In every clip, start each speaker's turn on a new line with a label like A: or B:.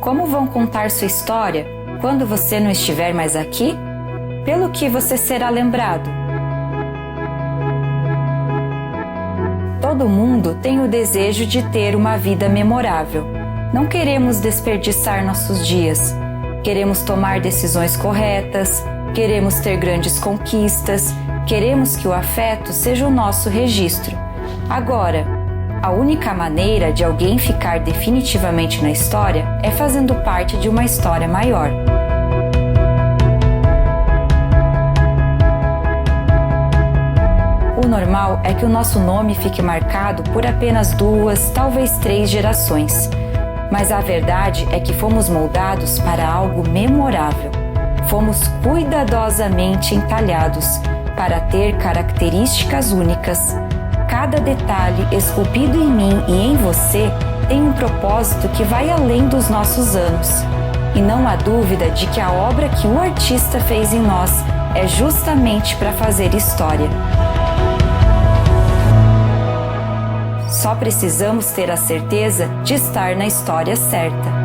A: Como vão contar sua história quando você não estiver mais aqui? Pelo que você será lembrado? Todo mundo tem o desejo de ter uma vida memorável. Não queremos desperdiçar nossos dias. Queremos tomar decisões corretas, queremos ter grandes conquistas, queremos que o afeto seja o nosso registro. Agora, a única maneira de alguém ficar definitivamente na história é fazendo parte de uma história maior. O normal é que o nosso nome fique marcado por apenas 2, talvez 3 gerações. Mas a verdade é que fomos moldados para algo memorável. Fomos cuidadosamente entalhados para ter características únicas. Cada detalhe esculpido em mim e em você tem um propósito que vai além dos nossos anos. E não há dúvida de que a obra que o artista fez em nós é justamente para fazer história. Só precisamos ter a certeza de estar na história certa.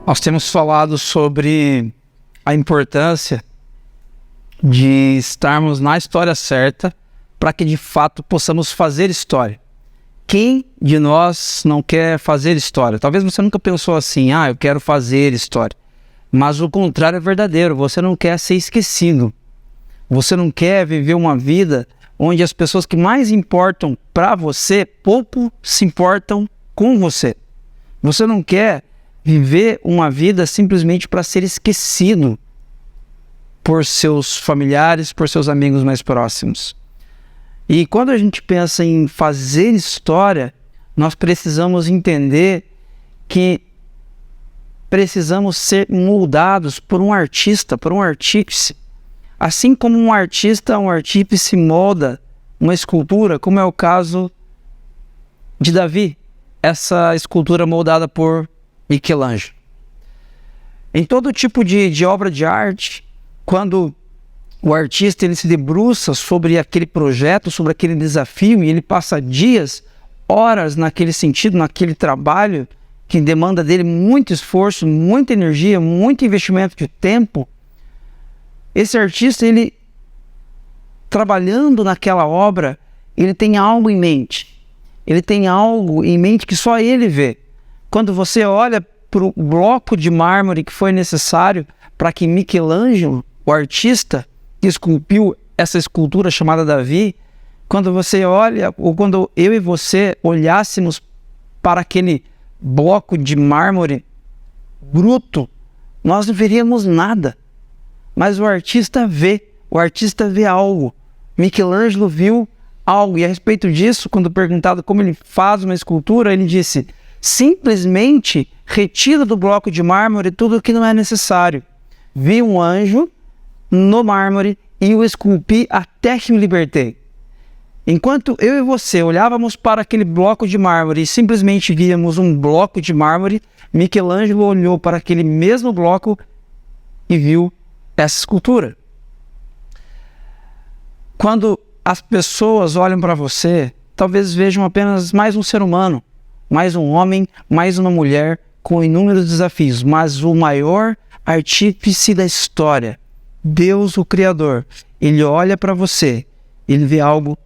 B: Nós temos falado sobre a importância de estarmos na história certa para que de fato possamos fazer história. Quem de nós não quer fazer história? Talvez você nunca pensou assim, eu quero fazer história. Mas o contrário é verdadeiro, você não quer ser esquecido. Você não quer viver uma vida onde as pessoas que mais importam para você, pouco se importam com você. Você não quer viver uma vida simplesmente para ser esquecido por seus familiares, por seus amigos mais próximos. E quando a gente pensa em fazer história, nós precisamos entender que precisamos ser moldados por um artista, por um artífice. Assim como um artífice molda uma escultura, como é o caso de Davi, essa escultura moldada por Michelangelo. Em todo tipo de obra de arte, quando o artista ele se debruça sobre aquele projeto, sobre aquele desafio, e ele passa dias, horas naquele sentido, naquele trabalho, que demanda dele muito esforço, muita energia, muito investimento de tempo, esse artista, ele trabalhando naquela obra, ele tem algo em mente. Ele tem algo em mente que só ele vê. Quando você olha para o bloco de mármore que foi necessário para que Michelangelo, o artista que esculpiu essa escultura chamada Davi, quando você olha, ou quando eu e você olhássemos para aquele bloco de mármore bruto, nós não veríamos nada. Mas o artista vê algo. Michelangelo viu algo. E a respeito disso, quando perguntado como ele faz uma escultura, ele disse: simplesmente retiro do bloco de mármore tudo o que não é necessário. Vi um anjo no mármore e o esculpi até que me libertei. Enquanto eu e você olhávamos para aquele bloco de mármore e simplesmente víamos um bloco de mármore, Michelangelo olhou para aquele mesmo bloco e viu essa escultura. Quando as pessoas olham para você, talvez vejam apenas mais um ser humano, mais um homem, mais uma mulher com inúmeros desafios, mas o maior artífice da história, Deus, o Criador, ele olha para você, ele vê algo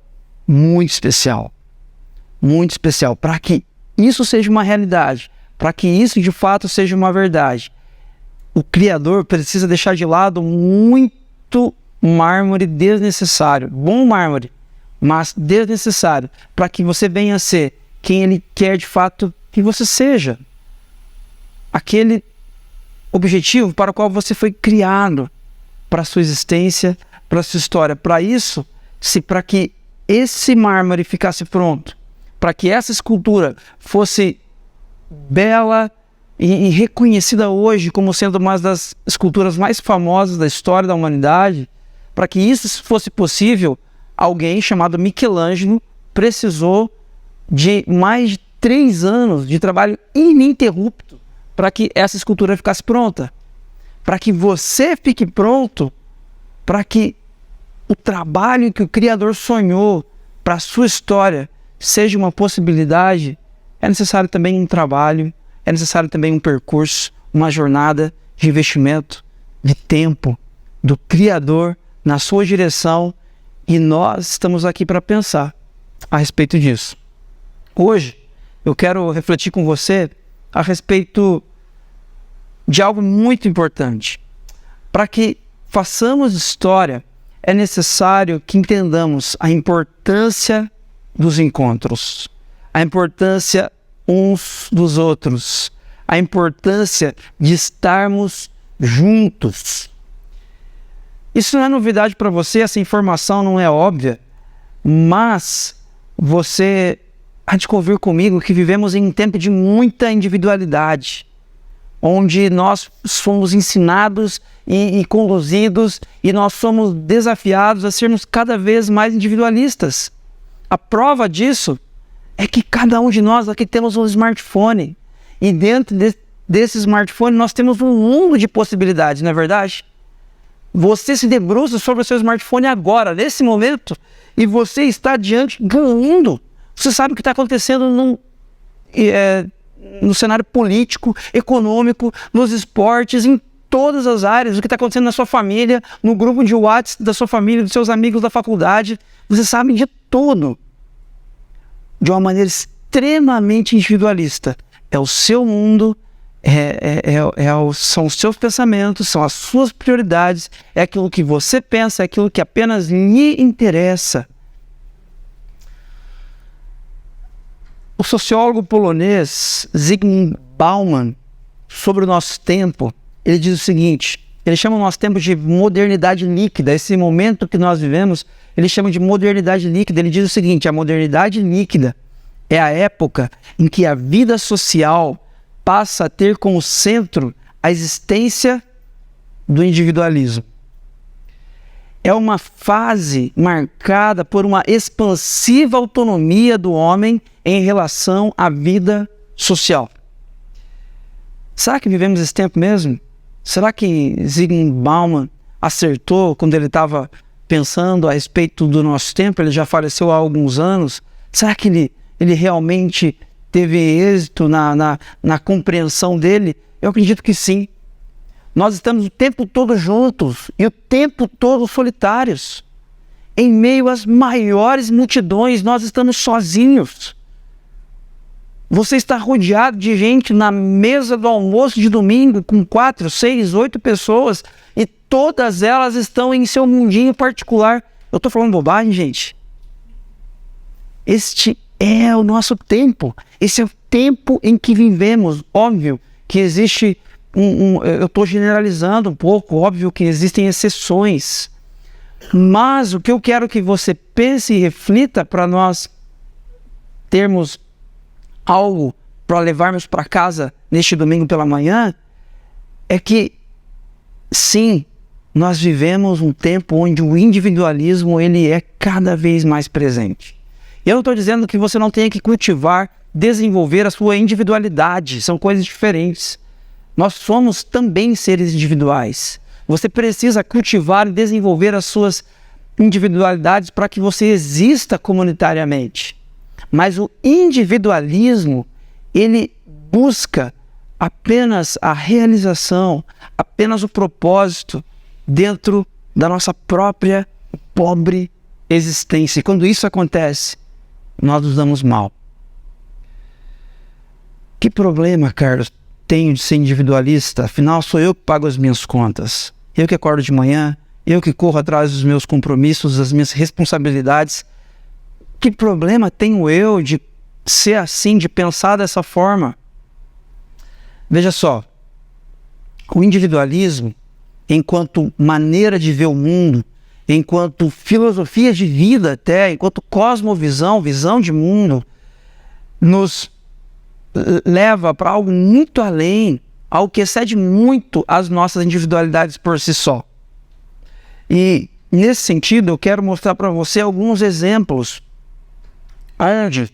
B: muito especial, para que isso seja uma realidade, para que isso de fato seja uma verdade. O Criador precisa deixar de lado muito mármore desnecessário, bom mármore, mas desnecessário, para que você venha a ser quem Ele quer de fato que você seja. Aquele objetivo para o qual você foi criado, para a sua existência, para a sua história. Para isso, para que esse mármore ficasse pronto, para que essa escultura fosse bela e reconhecida hoje como sendo uma das esculturas mais famosas da história da humanidade, para que isso fosse possível, alguém chamado Michelangelo precisou de mais de 3 anos de trabalho ininterrupto para que essa escultura ficasse pronta. Para que você fique pronto, para que o trabalho que o Criador sonhou para a sua história seja uma possibilidade, é necessário também um trabalho, é necessário também um percurso, uma jornada de investimento, de tempo, do Criador na sua direção, e nós estamos aqui para pensar a respeito disso. Hoje, eu quero refletir com você a respeito de algo muito importante. Para que façamos história, é necessário que entendamos a importância dos encontros, a importância uns dos outros, a importância de estarmos juntos. Isso não é novidade para você, essa informação não é óbvia, mas você há de convir comigo que vivemos em um tempo de muita individualidade, onde nós somos ensinados e conduzidos, e nós somos desafiados a sermos cada vez mais individualistas. A prova disso é que cada um de nós aqui temos um smartphone, e dentro desse smartphone nós temos um mundo de possibilidades, não é verdade? Você se debruça sobre o seu smartphone agora, nesse momento, e você está diante do mundo. Você sabe o que está acontecendo no cenário político, econômico, nos esportes, em todas as áreas, o que está acontecendo na sua família, no grupo de WhatsApp da sua família, dos seus amigos da faculdade. Você sabe de tudo, de uma maneira extremamente individualista. É o seu mundo, são os seus pensamentos, são as suas prioridades, é aquilo que você pensa, é aquilo que apenas lhe interessa. O sociólogo polonês Zygmunt Bauman, sobre o nosso tempo, ele diz o seguinte: ele chama o nosso tempo de modernidade líquida. Esse momento que nós vivemos, ele chama de modernidade líquida. Ele diz o seguinte: a modernidade líquida é a época em que a vida social passa a ter como centro a existência do individualismo. É uma fase marcada por uma expansiva autonomia do homem em relação à vida social. Será que vivemos esse tempo mesmo? Será que Zygmunt Bauman acertou quando ele estava pensando a respeito do nosso tempo? Ele já faleceu há alguns anos. Será que ele realmente teve êxito na compreensão dele? Eu acredito que sim. Nós estamos o tempo todo juntos e o tempo todo solitários. Em meio às maiores multidões, nós estamos sozinhos. Você está rodeado de gente na mesa do almoço de domingo com 4, 6, 8 pessoas, e todas elas estão em seu mundinho particular. Eu estou falando bobagem, gente? Este é o nosso tempo. Esse é o tempo em que vivemos. Óbvio que existe eu estou generalizando um pouco, óbvio que existem exceções. Mas o que eu quero que você pense e reflita para nós termos algo para levarmos para casa neste domingo pela manhã é que, sim, nós vivemos um tempo onde o individualismo ele é cada vez mais presente. E eu não estou dizendo que você não tenha que cultivar, desenvolver a sua individualidade, são coisas diferentes. Nós somos também seres individuais. Você precisa cultivar e desenvolver as suas individualidades para que você exista comunitariamente. Mas o individualismo, ele busca apenas a realização, apenas o propósito dentro da nossa própria pobre existência. E quando isso acontece, nós nos damos mal. Que problema, Carlos, tenho de ser individualista? Afinal, sou eu que pago as minhas contas. Eu que acordo de manhã, eu que corro atrás dos meus compromissos, das minhas responsabilidades. Que problema tenho eu de ser assim, de pensar dessa forma? Veja só, o individualismo, enquanto maneira de ver o mundo, enquanto filosofia de vida até, enquanto cosmovisão, visão de mundo, nos leva para algo muito além, algo que excede muito as nossas individualidades por si só. E nesse sentido eu quero mostrar para você alguns exemplos onde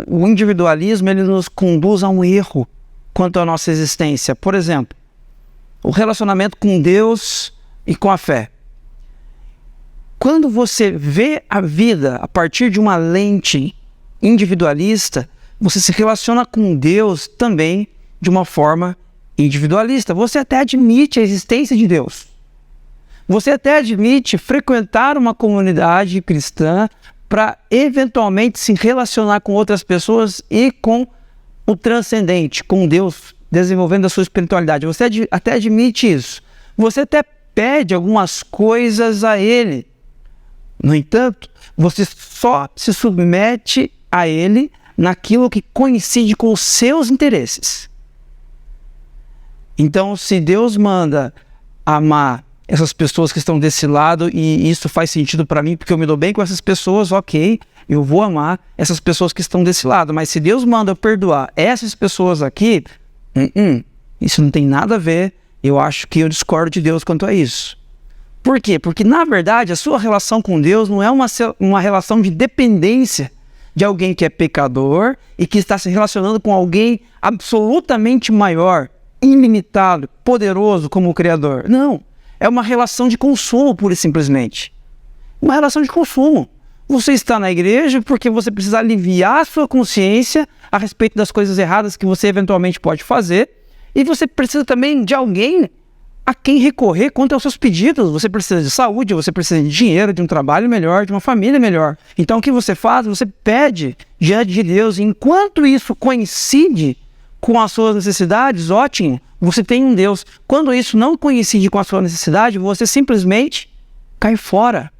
B: o individualismo ele nos conduz a um erro quanto à nossa existência. Por exemplo, o relacionamento com Deus e com a fé. quando você vê a vida a partir de uma lente individualista, você se relaciona com Deus também de uma forma individualista. Você até admite a existência de Deus. Você até admite frequentar uma comunidade cristã para eventualmente se relacionar com outras pessoas e com o transcendente, com Deus, desenvolvendo a sua espiritualidade. Você até admite isso. Você até pede algumas coisas a Ele. No entanto, você só se submete a Ele naquilo que coincide com os seus interesses. Então, se Deus manda amar essas pessoas que estão desse lado e isso faz sentido para mim porque eu me dou bem com essas pessoas, ok, eu vou amar essas pessoas que estão desse lado. Mas se Deus manda eu perdoar essas pessoas aqui, isso não tem nada a ver. Eu acho que eu discordo de Deus quanto a isso. Por quê? Porque, na verdade, a sua relação com Deus não é uma relação de dependência de alguém que é pecador e que está se relacionando com alguém absolutamente maior, ilimitado, poderoso como o Criador. Não. É uma relação de consumo, pura e simplesmente. Uma relação de consumo. Você está na igreja porque você precisa aliviar a sua consciência a respeito das coisas erradas que você eventualmente pode fazer. E você precisa também de alguém a quem recorrer quanto aos seus pedidos. Você precisa de saúde, você precisa de dinheiro, de um trabalho melhor, de uma família melhor. Então o que você faz? Você pede diante de Deus. Enquanto isso coincide com as suas necessidades, ótimo, você tem um Deus. Quando isso não coincide com a sua necessidade, você simplesmente cai fora.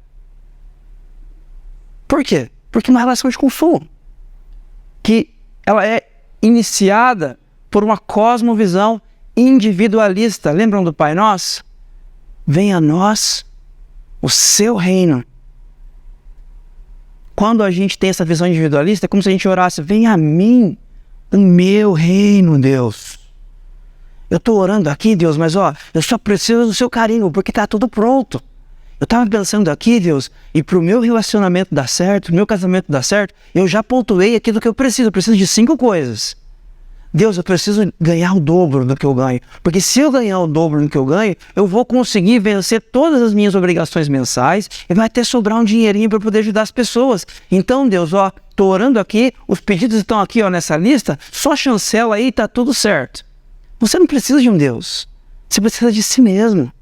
B: Por quê? Porque é uma relação de consumo, que ela é iniciada por uma cosmovisão individualista. Lembram do Pai Nosso? Venha a nós o seu reino. Quando a gente tem essa visão individualista, é como se a gente orasse: venha a mim o meu reino, Deus. Eu estou orando aqui, Deus, mas eu só preciso do seu carinho, porque está tudo pronto. Eu estava pensando aqui, Deus, e para o meu relacionamento dar certo, o meu casamento dar certo, eu já pontuei aquilo que eu preciso. Eu preciso de 5 coisas. Deus, eu preciso ganhar o dobro do que eu ganho. Porque se eu ganhar o dobro do que eu ganho, eu vou conseguir vencer todas as minhas obrigações mensais e vai até sobrar um dinheirinho para poder ajudar as pessoas. Então, Deus, estou orando aqui, os pedidos estão aqui nessa lista, só chancela aí e está tudo certo. Você não precisa de um Deus. Você precisa de si mesmo.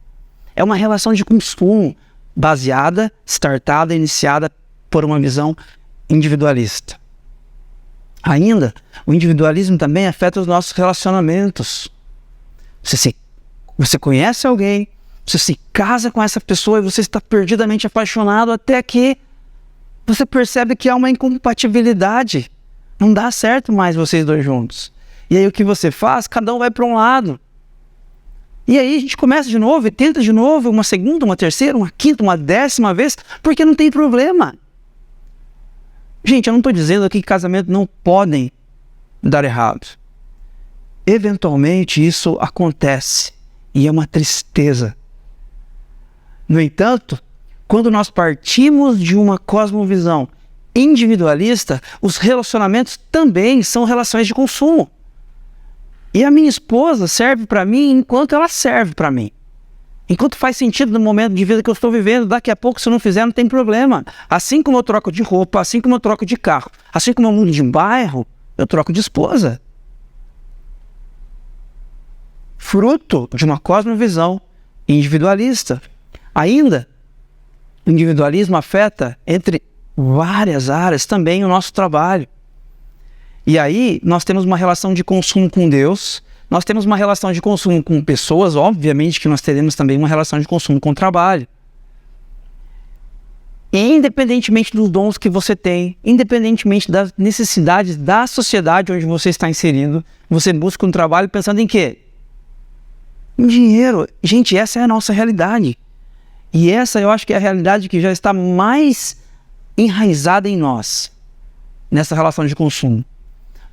B: É uma relação de consumo baseada, startada, iniciada por uma visão individualista. Ainda, o individualismo também afeta os nossos relacionamentos. Você conhece alguém, você se casa com essa pessoa e você está perdidamente apaixonado até que você percebe que há uma incompatibilidade. Não dá certo mais vocês dois juntos. E aí o que você faz? Cada um vai para um lado. E aí a gente começa de novo e tenta de novo, uma segunda, uma terceira, uma quinta, uma 10ª vez, porque não tem problema. Gente, eu não estou dizendo aqui que casamentos não podem dar errado. Eventualmente isso acontece e é uma tristeza. No entanto, quando nós partimos de uma cosmovisão individualista, os relacionamentos também são relações de consumo. E a minha esposa serve para mim enquanto ela serve para mim. Enquanto faz sentido no momento de vida que eu estou vivendo. Daqui a pouco, se eu não fizer, não tem problema. Assim como eu troco de roupa, assim como eu troco de carro, assim como eu mudo de bairro, eu troco de esposa. Fruto de uma cosmovisão individualista. Ainda, o individualismo afeta, entre várias áreas, também o nosso trabalho. E aí, nós temos uma relação de consumo com Deus, nós temos uma relação de consumo com pessoas, obviamente que nós teremos também uma relação de consumo com o trabalho. E independentemente dos dons que você tem, independentemente das necessidades da sociedade onde você está inserido, você busca um trabalho pensando em quê? Em dinheiro. Gente, essa é a nossa realidade. E essa eu acho que é a realidade que já está mais enraizada em nós, nessa relação de consumo.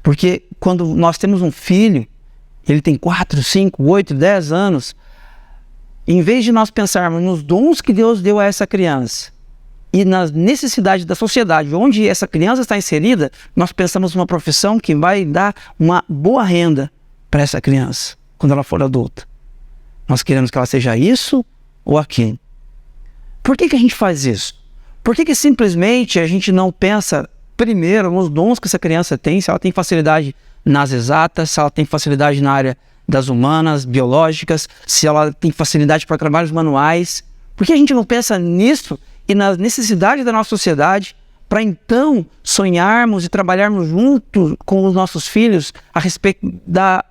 B: Porque quando nós temos um filho, ele tem 4, 5, 8, 10 anos, em vez de nós pensarmos nos dons que Deus deu a essa criança e nas necessidades da sociedade onde essa criança está inserida, nós pensamos numa profissão que vai dar uma boa renda para essa criança quando ela for adulta. Nós queremos que ela seja isso ou aquilo. Por que a gente faz isso? Por que simplesmente a gente não pensa primeiro nos dons que essa criança tem, se ela tem facilidade nas exatas, se ela tem facilidade na área das humanas, biológicas, se ela tem facilidade para trabalhos manuais? Por que a gente não pensa nisso e nas necessidades da nossa sociedade para então sonharmos e trabalharmos junto com os nossos filhos a respeito da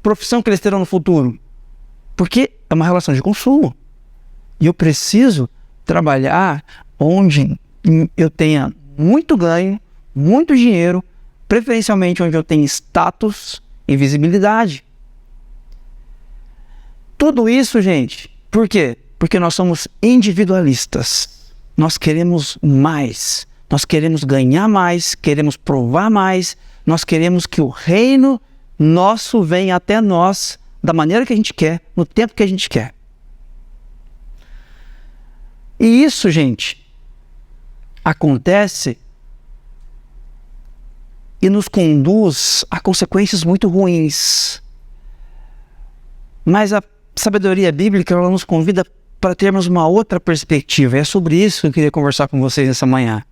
B: profissão que eles terão no futuro? Porque é uma relação de consumo. E eu preciso trabalhar onde eu tenha muito ganho, muito dinheiro, preferencialmente onde eu tenho status e visibilidade. Tudo isso, gente, por quê? Porque nós somos individualistas. Nós queremos mais. Nós queremos ganhar mais, queremos provar mais. Nós queremos que o reino nosso venha até nós da maneira que a gente quer, no tempo que a gente quer. E isso, gente, acontece e nos conduz a consequências muito ruins. Mas a sabedoria bíblica, ela nos convida para termos uma outra perspectiva. É sobre isso que eu queria conversar com vocês nessa manhã.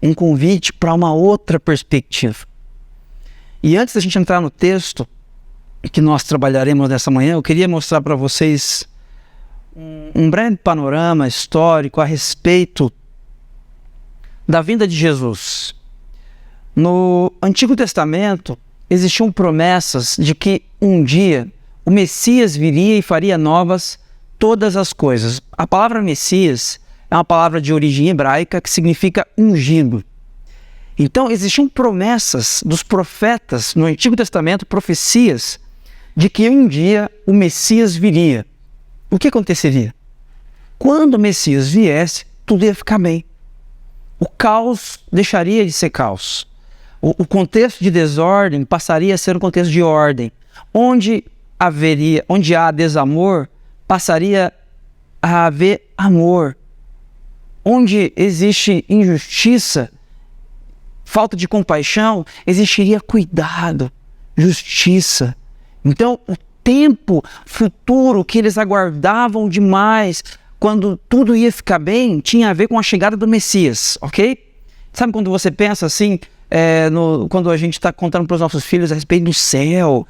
B: Um convite para uma outra perspectiva. E antes da gente entrar no texto que nós trabalharemos nessa manhã, eu queria mostrar para vocês um breve panorama histórico a respeito da vinda de Jesus. No Antigo Testamento, existiam promessas de que um dia o Messias viria e faria novas todas as coisas. A palavra Messias é uma palavra de origem hebraica que significa ungido. Então, existiam promessas dos profetas no Antigo Testamento, profecias de que um dia o Messias viria. O que aconteceria? Quando o Messias viesse, tudo ia ficar bem. O caos deixaria de ser caos. O contexto de desordem passaria a ser um contexto de ordem. Onde há desamor, passaria a haver amor. Onde existe injustiça, falta de compaixão, existiria cuidado, justiça. Então, o tempo futuro que eles aguardavam demais, quando tudo ia ficar bem, tinha a ver com a chegada do Messias, ok? Sabe quando você pensa assim, quando a gente está contando para os nossos filhos a respeito do céu,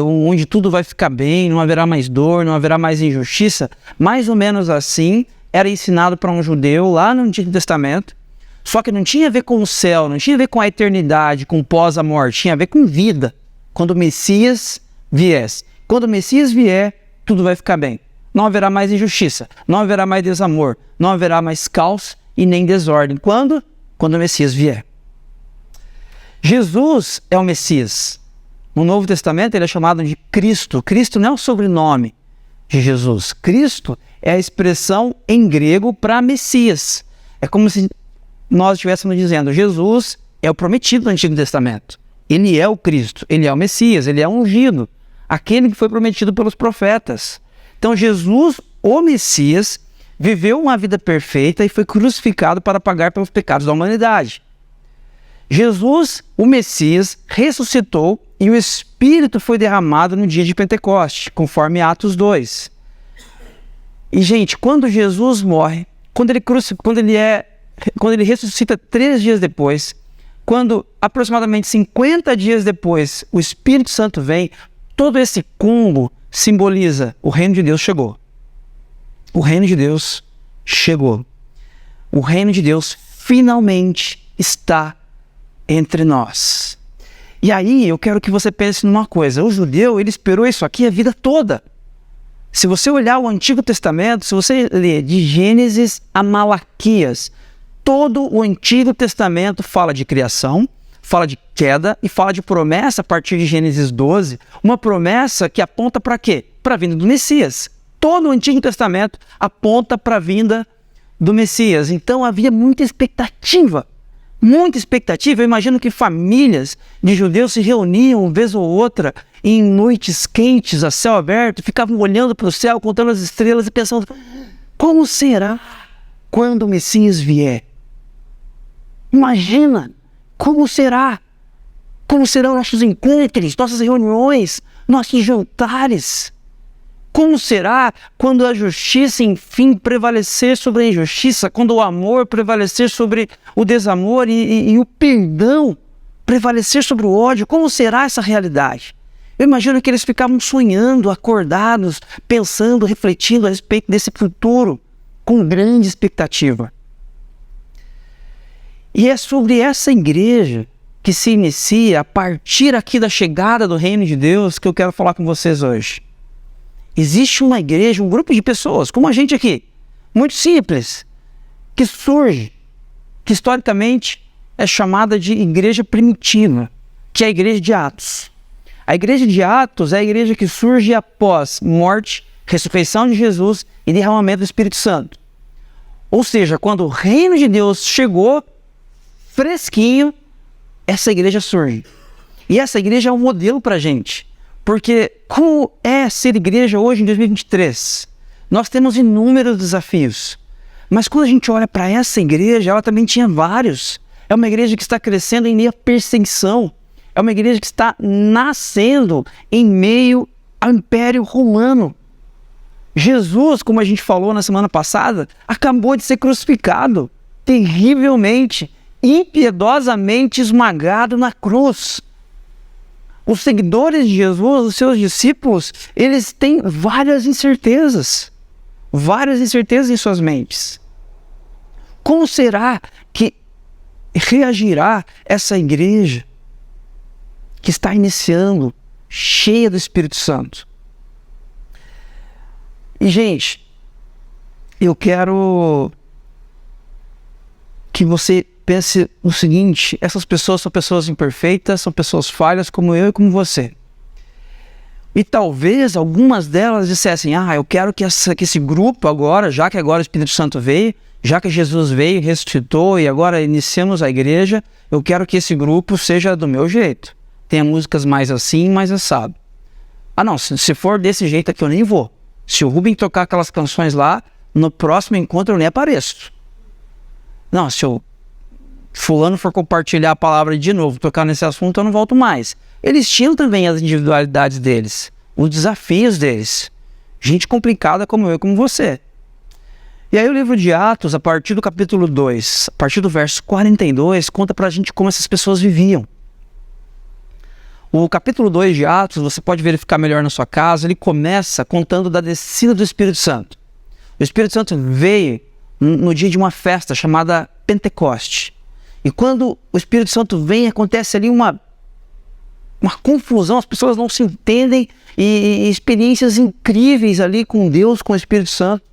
B: onde tudo vai ficar bem, não haverá mais dor, não haverá mais injustiça? Mais ou menos assim era ensinado para um judeu lá no Antigo Testamento, só que não tinha a ver com o céu, não tinha a ver com a eternidade, com pós a morte, tinha a ver com vida, quando o Messias viesse. Quando o Messias vier, tudo vai ficar bem. Não haverá mais injustiça, não haverá mais desamor, não haverá mais caos e nem desordem. Quando? Quando o Messias vier. Jesus é o Messias. No Novo Testamento ele é chamado de Cristo. Cristo não é o sobrenome de Jesus. Cristo é a expressão em grego para Messias. É como se nós estivéssemos dizendo, Jesus é o prometido do Antigo Testamento. Ele é o Cristo, ele é o Messias, ele é o ungido. Aquele que foi prometido pelos profetas. Então Jesus, o Messias, viveu uma vida perfeita e foi crucificado para pagar pelos pecados da humanidade. Jesus, o Messias, ressuscitou e o Espírito foi derramado no dia de Pentecoste, conforme Atos 2. E, gente, quando Jesus morre, quando ele ressuscita 3 dias depois, quando aproximadamente 50 dias depois o Espírito Santo vem, todo esse combo simboliza o reino de Deus chegou. O reino de Deus chegou. O reino de Deus finalmente está entre nós. E aí eu quero que você pense numa coisa. O judeu, ele esperou isso aqui a vida toda. Se você olhar o Antigo Testamento, se você ler de Gênesis a Malaquias, todo o Antigo Testamento fala de criação, fala de queda e fala de promessa a partir de Gênesis 12, uma promessa que aponta para quê? Para a vinda do Messias. Todo o Antigo Testamento aponta para a vinda do Messias. Então havia muita expectativa. Muita expectativa. Eu imagino que famílias de judeus se reuniam uma vez ou outra em noites quentes, a céu aberto, ficavam olhando para o céu, contando as estrelas e pensando, como será quando o Messias vier? Imagina, como será? Como serão nossos encontros, nossas reuniões, nossos jantares? Como será quando a justiça, enfim, prevalecer sobre a injustiça, quando o amor prevalecer sobre o desamor e o perdão prevalecer sobre o ódio? Como será essa realidade? Eu imagino que eles ficavam sonhando, acordados, pensando, refletindo a respeito desse futuro com grande expectativa. E é sobre essa igreja que se inicia a partir aqui da chegada do reino de Deus que eu quero falar com vocês hoje. Existe uma igreja, um grupo de pessoas, como a gente aqui, muito simples, que surge, que historicamente é chamada de igreja primitiva, que é a igreja de Atos. A igreja de Atos é a igreja que surge após morte, ressurreição de Jesus e derramamento do Espírito Santo. Ou seja, quando o reino de Deus chegou, fresquinho, essa igreja surge. E essa igreja é um modelo para a gente. Porque como é ser igreja hoje em 2023? Nós temos inúmeros desafios. Mas quando a gente olha para essa igreja, ela também tinha vários. É uma igreja que está crescendo em meio à perseguição. É uma igreja que está nascendo em meio ao Império Romano. Jesus, como a gente falou na semana passada, acabou de ser crucificado, terrivelmente, impiedosamente esmagado na cruz. Os seguidores de Jesus, os seus discípulos, eles têm várias incertezas em suas mentes. Como será que reagirá essa igreja que está iniciando, cheia do Espírito Santo? E, gente, eu quero que você pense no seguinte: essas pessoas são pessoas imperfeitas, são pessoas falhas como eu e como você. E talvez algumas delas dissessem: eu quero que esse grupo agora, já que agora o Espírito Santo veio, já que Jesus veio, ressuscitou e agora iniciamos a igreja, eu quero que esse grupo seja do meu jeito. Tenha músicas mais assim, mais assado. Não, se for desse jeito aqui eu nem vou. Se o Rubem tocar aquelas canções lá, no próximo encontro eu nem apareço. Não, se o fulano for compartilhar a palavra de novo, tocar nesse assunto, eu não volto mais. Eles tinham também as individualidades deles, os desafios deles. Gente complicada como eu e como você. E aí o livro de Atos, a partir do capítulo 2, a partir do verso 42, conta pra gente como essas pessoas viviam. O capítulo 2 de Atos, você pode verificar melhor na sua casa, ele começa contando da descida do Espírito Santo. O Espírito Santo veio no dia de uma festa chamada Pentecoste. E quando o Espírito Santo vem, acontece ali uma confusão, as pessoas não se entendem e experiências incríveis ali com Deus, com o Espírito Santo.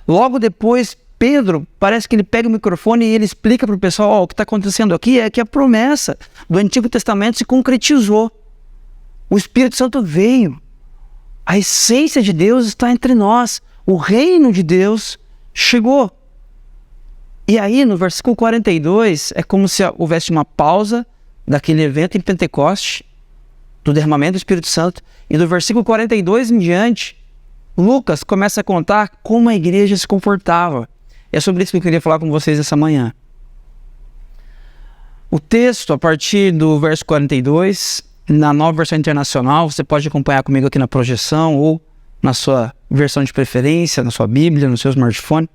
B: Logo depois, Pedro, parece que ele pega o microfone e ele explica para o pessoal: o que está acontecendo aqui é que a promessa do Antigo Testamento se concretizou. O Espírito Santo veio. A essência de Deus está entre nós. O reino de Deus chegou. E aí, no versículo 42, é como se houvesse uma pausa daquele evento em Pentecoste, do derramamento do Espírito Santo. E do versículo 42 em diante, Lucas começa a contar como a igreja se comportava. É sobre isso que eu queria falar com vocês essa manhã. O texto, a partir do verso 42, na Nova Versão Internacional, você pode acompanhar comigo aqui na projeção ou na sua versão de preferência, na sua Bíblia, no seu smartphone.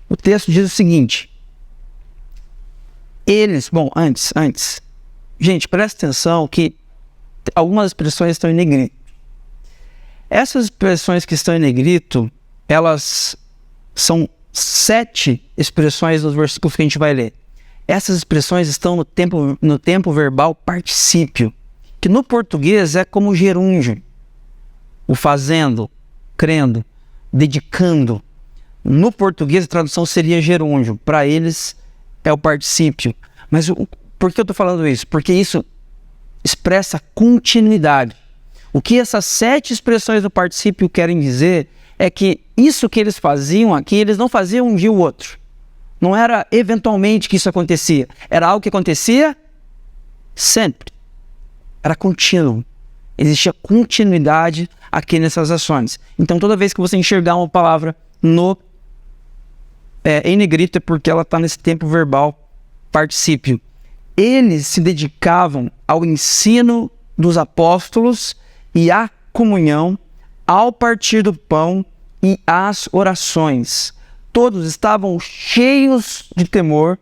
B: O texto diz o seguinte: antes, gente, presta atenção que algumas expressões estão em negrito. Essas expressões que estão em negrito, elas são 7 expressões dos versículos que a gente vai ler. Essas expressões estão no tempo verbal particípio, que no português é como gerúndio. O fazendo, crendo, dedicando. No português a tradução seria gerúndio. Para eles é o particípio. Mas por que eu estou falando isso? Porque isso expressa continuidade. O que essas 7 expressões do particípio querem dizer é que isso que eles faziam aqui, eles não faziam um dia ou outro. Não era eventualmente que isso acontecia. Era algo que acontecia sempre. Era contínuo. Existia continuidade aqui nessas ações. Então toda vez que você enxergar uma palavra em negrito é porque ela está nesse tempo verbal particípio. Eles se dedicavam ao ensino dos apóstolos e à comunhão, ao partir do pão e às orações. Todos estavam cheios de temor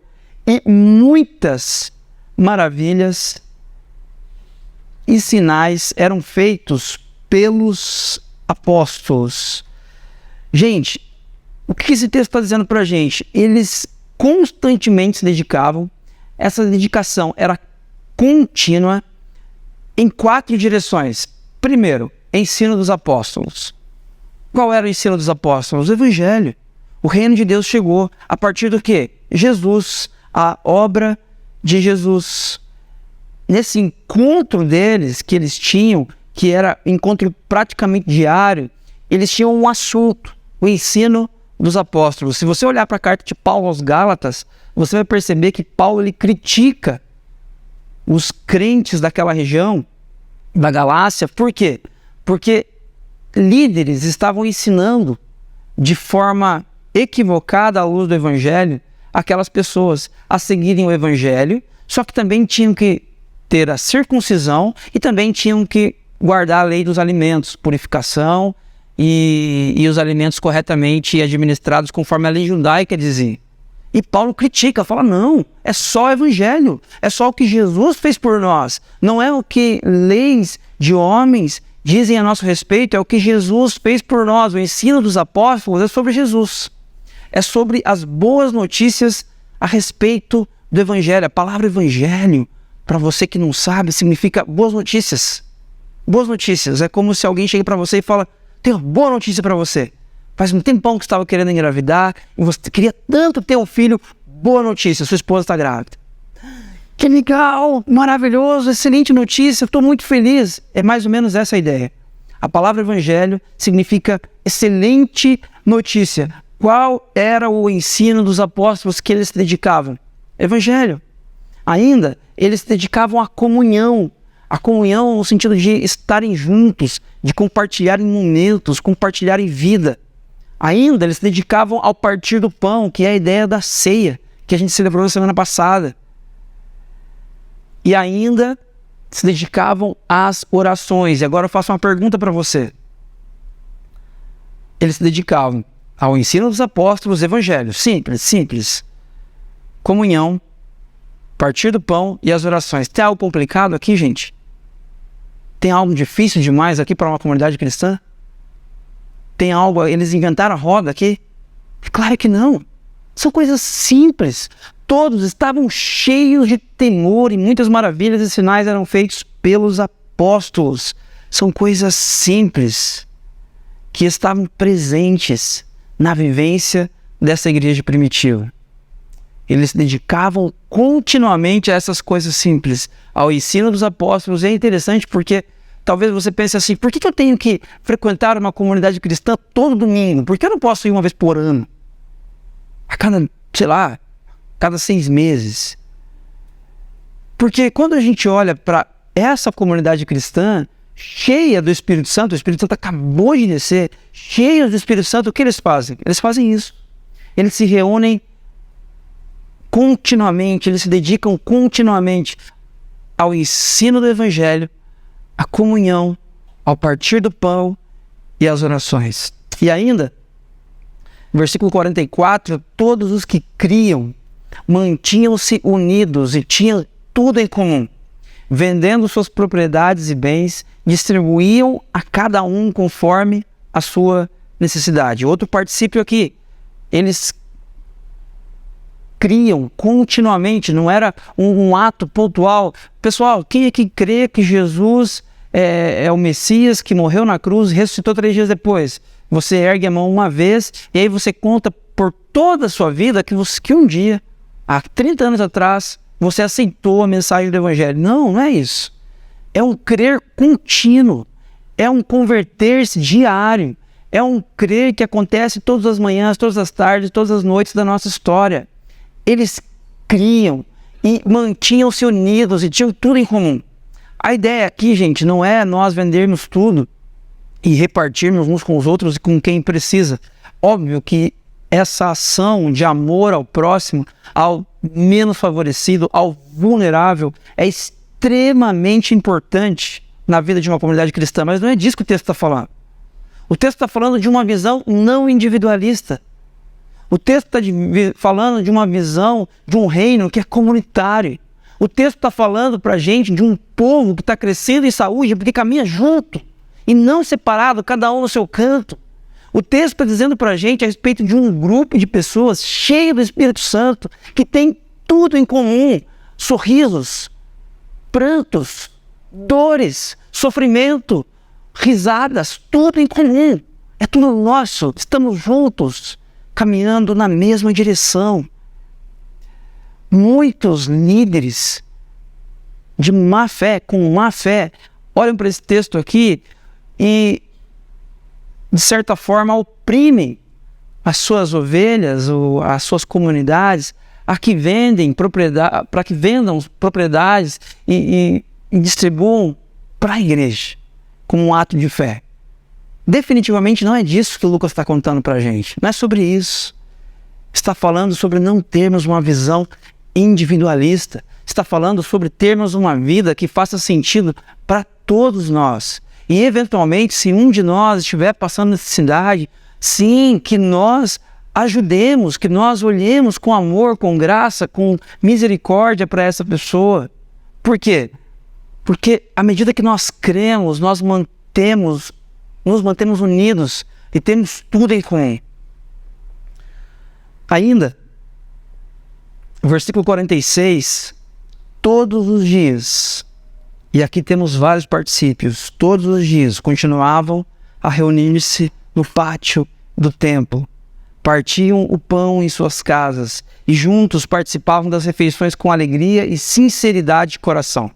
B: e muitas maravilhas e sinais eram feitos pelos apóstolos. Gente, o que esse texto está dizendo para a gente? Eles constantemente se dedicavam, essa dedicação era contínua em 4 direções. Primeiro, ensino dos apóstolos. Qual era o ensino dos apóstolos? O Evangelho. O reino de Deus chegou a partir do quê? Jesus, a obra de Jesus. Nesse encontro deles, que eles tinham, que era encontro praticamente diário, eles tinham um assunto, o ensino dos apóstolos. Se você olhar para a carta de Paulo aos Gálatas, você vai perceber que Paulo ele critica os crentes daquela região, da Galácia. Por quê? Porque líderes estavam ensinando de forma equivocada à luz do Evangelho aquelas pessoas a seguirem o Evangelho, só que também tinham que ter a circuncisão e também tinham que guardar a lei dos alimentos, purificação e os alimentos corretamente administrados conforme a lei judaica dizia. E Paulo critica, fala, não, é só o Evangelho, é só o que Jesus fez por nós, não é o que leis de homens dizem a nosso respeito, é o que Jesus fez por nós. O ensino dos apóstolos é sobre Jesus, é sobre as boas notícias a respeito do Evangelho. A palavra Evangelho, para você que não sabe, significa boas notícias. Boas notícias, é como se alguém chega para você e fala, tenho uma boa notícia para você. Faz um tempão que você estava querendo engravidar e você queria tanto ter um filho. Boa notícia, sua esposa está grávida. Que legal, maravilhoso, excelente notícia, estou muito feliz. É mais ou menos essa a ideia. A palavra Evangelho significa excelente notícia. Qual era o ensino dos apóstolos que eles se dedicavam? Evangelho. Ainda, eles se dedicavam à comunhão. A comunhão no sentido de estarem juntos, de compartilharem momentos, compartilharem vida. Ainda, eles se dedicavam ao partir do pão, que é a ideia da ceia, que a gente celebrou na semana passada. E ainda se dedicavam às orações. E agora eu faço uma pergunta para você. Eles se dedicavam ao ensino dos apóstolos, evangelho. Simples, simples. Comunhão, partir do pão e as orações. Tem algo complicado aqui, gente? Tem algo difícil demais aqui para uma comunidade cristã? Tem algo, eles inventaram a roda aqui? Claro que não. São coisas simples. Todos estavam cheios de temor e muitas maravilhas e sinais eram feitos pelos apóstolos. São coisas simples que estavam presentes na vivência dessa igreja primitiva. Eles se dedicavam continuamente a essas coisas simples, ao ensino dos apóstolos. E é interessante porque talvez você pense assim, por que eu tenho que frequentar uma comunidade cristã todo domingo? Por que eu não posso ir uma vez por ano? A cada, cada 6 meses. Porque quando a gente olha para essa comunidade cristã, cheia do Espírito Santo, o Espírito Santo acabou de descer, cheia do Espírito Santo, o que eles fazem? Eles fazem isso. Eles se reúnem continuamente, eles se dedicam continuamente ao ensino do Evangelho, à comunhão, ao partir do pão e às orações. E ainda, versículo 44, todos os que criam mantinham-se unidos e tinham tudo em comum. Vendendo suas propriedades e bens, distribuíam a cada um conforme a sua necessidade. Outro particípio aqui, eles criam continuamente, não era um ato pontual. Pessoal, quem é que crê que Jesus é o Messias que morreu na cruz e ressuscitou 3 dias depois? Você ergue a mão uma vez e aí você conta por toda a sua vida que um dia, há 30 anos atrás, você aceitou a mensagem do Evangelho. Não, não é isso. É um crer contínuo, é um converter-se diário, é um crer que acontece todas as manhãs, todas as tardes, todas as noites da nossa história. Eles criam e mantinham-se unidos e tinham tudo em comum. A ideia aqui, gente, não é nós vendermos tudo e repartirmos uns com os outros e com quem precisa. Óbvio que essa ação de amor ao próximo, ao menos favorecido, ao vulnerável, é extremamente importante na vida de uma comunidade cristã, mas não é disso que o texto está falando. O texto está falando de uma visão não individualista. O texto está falando de uma visão de um reino que é comunitário. O texto está falando para a gente de um povo que está crescendo em saúde porque caminha junto e não separado, cada um no seu canto. O texto está dizendo para a gente a respeito de um grupo de pessoas cheio do Espírito Santo que tem tudo em comum: sorrisos, prantos, dores, sofrimento, risadas, tudo em comum. É tudo nosso, estamos juntos, caminhando na mesma direção. Muitos líderes de má fé, com má fé, olham para esse texto aqui e, de certa forma, oprimem as suas ovelhas, ou as suas comunidades, para que vendam propriedades e distribuam para a igreja, como um ato de fé. Definitivamente não é disso que o Lucas está contando para a gente. Não é sobre isso. Está falando sobre não termos uma visão individualista. Está falando sobre termos uma vida que faça sentido para todos nós. E, eventualmente, se um de nós estiver passando necessidade, sim, que nós ajudemos, que nós olhemos com amor, com graça, com misericórdia para essa pessoa. Por quê? Porque à medida que nós cremos, nos mantemos unidos e temos tudo em comum. Ainda, versículo 46, todos os dias, e aqui temos vários particípios, todos os dias continuavam a reunir-se no pátio do templo, partiam o pão em suas casas e juntos participavam das refeições com alegria e sinceridade de coração,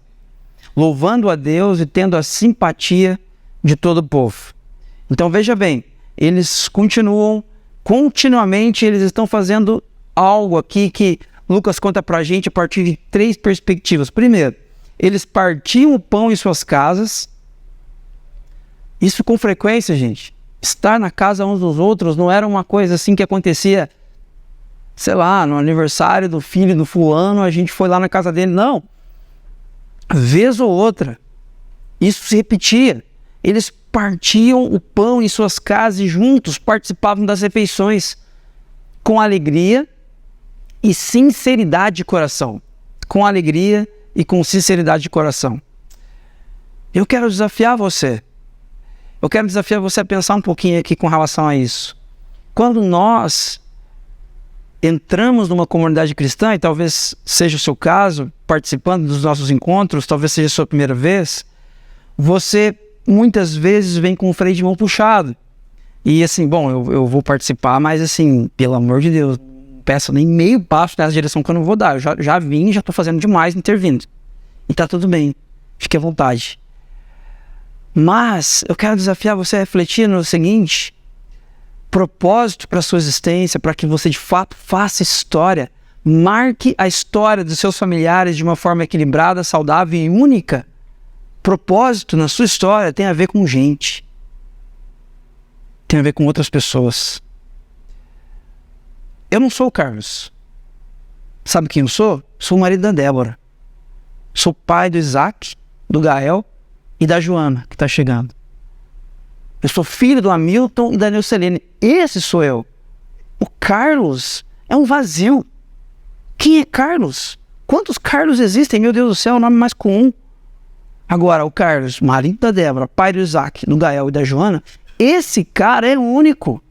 B: louvando a Deus e tendo a simpatia de todo o povo. Então veja bem, eles continuamente eles estão fazendo algo aqui que Lucas conta para a gente a partir de 3 perspectivas. Primeiro, eles partiam o pão em suas casas. Isso com frequência, gente. Estar na casa uns dos outros não era uma coisa assim que acontecia, sei lá, no aniversário do filho do fulano, a gente foi lá na casa dele. Não. Vez ou outra, isso se repetia. Eles partiam o pão em suas casas e juntos participavam das refeições com alegria e sinceridade de coração. Com alegria e com sinceridade de coração. Eu quero desafiar você. Eu quero desafiar você a pensar um pouquinho aqui com relação a isso. Quando nós entramos numa comunidade cristã, e talvez seja o seu caso, participando dos nossos encontros, talvez seja a sua primeira vez, você muitas vezes vem com o freio de mão puxado. E assim, bom, eu vou participar, mas assim, pelo amor de Deus, não peço nem meio passo nessa direção que eu não vou dar. Eu já vim, já estou fazendo demais intervindo. E tá tudo bem, fique à vontade. Mas eu quero desafiar você a refletir no seguinte: propósito para a sua existência, para que você de fato faça história, marque a história dos seus familiares de uma forma equilibrada, saudável e única. Propósito na sua história tem a ver com gente, tem a ver com outras pessoas. Eu não sou o Carlos. Sabe quem eu sou? Sou o marido da Débora. Sou pai do Isaac, do Gael e da Joana, que está chegando. Eu sou filho do Hamilton e da Neucelene. Esse sou eu. O Carlos é um vazio. Quem é Carlos? Quantos Carlos existem? Meu Deus do céu, é o nome mais comum. Agora, o Carlos, marido da Débora, pai do Isaac, do Gael e da Joana, esse cara é único.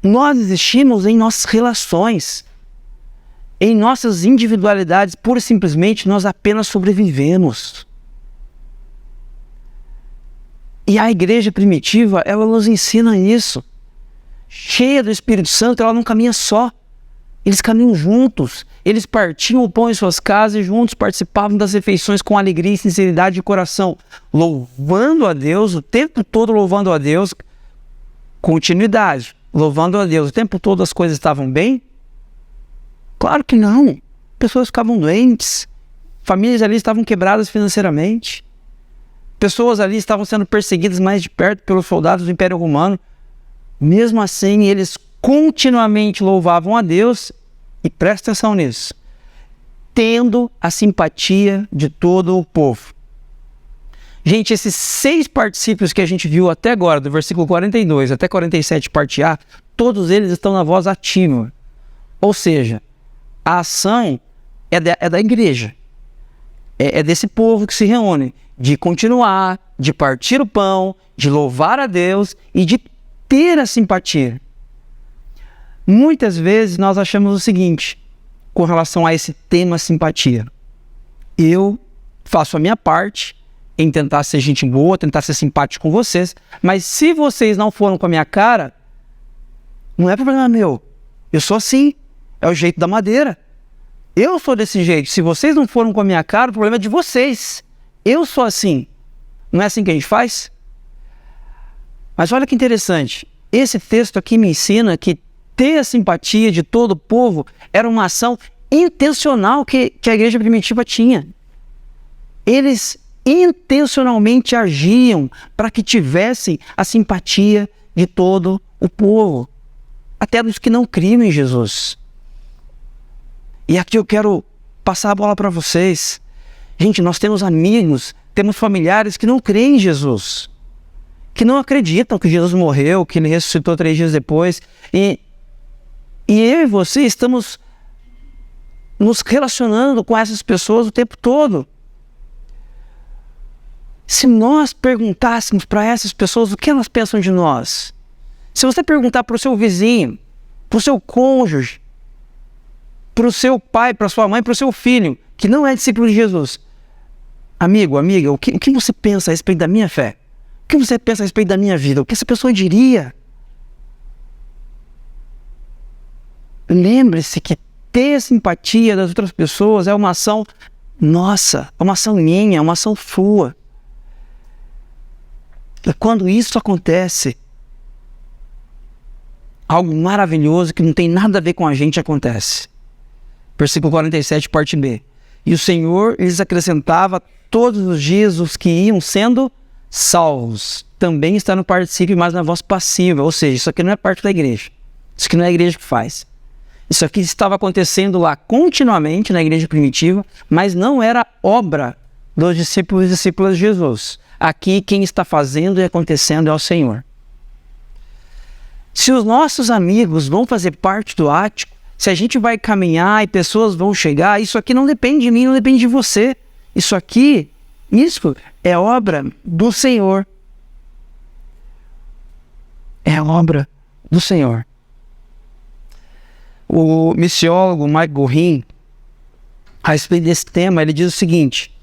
B: Nós existimos em nossas relações, em nossas individualidades, pura e simplesmente nós apenas sobrevivemos. E a igreja primitiva, ela nos ensina isso. Cheia do Espírito Santo, ela não caminha só. Eles caminham juntos. Eles partiam o pão em suas casas e juntos participavam das refeições com alegria e sinceridade de coração, louvando a Deus, o tempo todo louvando a Deus, continuidade, louvando a Deus. O tempo todo as coisas estavam bem? Claro que não. Pessoas ficavam doentes, famílias ali estavam quebradas financeiramente, pessoas ali estavam sendo perseguidas mais de perto pelos soldados do Império Romano. Mesmo assim, eles continuamente louvavam a Deus, e presta atenção nisso, tendo a simpatia de todo o povo. Gente, esses 6 particípios que a gente viu até agora, do versículo 42 até 47, parte A, todos eles estão na voz ativa. Ou seja, a ação é da igreja. É desse povo que se reúne, de continuar, de partir o pão, de louvar a Deus e de ter a simpatia. Muitas vezes nós achamos o seguinte, com relação a esse tema simpatia. Eu faço a minha parte em tentar ser gente boa, tentar ser simpático com vocês, mas se vocês não foram com a minha cara, não é problema meu. Eu sou assim, é o jeito da madeira. Eu sou desse jeito. Se vocês não foram com a minha cara, o problema é de vocês. Eu sou assim. Não é assim que a gente faz? Mas olha que interessante. Esse texto aqui me ensina que ter a simpatia de todo o povo era uma ação intencional que a igreja primitiva tinha. Eles intencionalmente agiam para que tivessem a simpatia de todo o povo, até dos que não criam em Jesus. E aqui eu quero passar a bola para vocês. Gente, nós temos amigos, temos familiares que não creem em Jesus, que não acreditam que Jesus morreu, que ele ressuscitou 3 dias depois. E eu e você estamos nos relacionando com essas pessoas o tempo todo. Se nós perguntássemos para essas pessoas o que elas pensam de nós, se você perguntar para o seu vizinho, para o seu cônjuge, para o seu pai, para a sua mãe, para o seu filho, que não é discípulo de Jesus, amigo, amiga, o que você pensa a respeito da minha fé? O que você pensa a respeito da minha vida? O que essa pessoa diria? Lembre-se que ter simpatia das outras pessoas é uma ação nossa, é uma ação minha, é uma ação sua. E quando isso acontece, algo maravilhoso que não tem nada a ver com a gente acontece. Versículo 47, parte B. E o Senhor lhes acrescentava todos os dias os que iam sendo salvos. Também está no particípio, mas na voz passiva. Ou seja, isso aqui não é parte da igreja. Isso aqui não é a igreja que faz. Isso aqui estava acontecendo lá continuamente na igreja primitiva, mas não era obra dos discípulos e discípulas de Jesus. Aqui quem está fazendo e acontecendo é o Senhor. Se os nossos amigos vão fazer parte do ático, se a gente vai caminhar e pessoas vão chegar, isso aqui não depende de mim, não depende de você. Isso é obra do Senhor. É obra do Senhor. O missiólogo Mike Gorin, a respeito desse tema, ele diz o seguinte: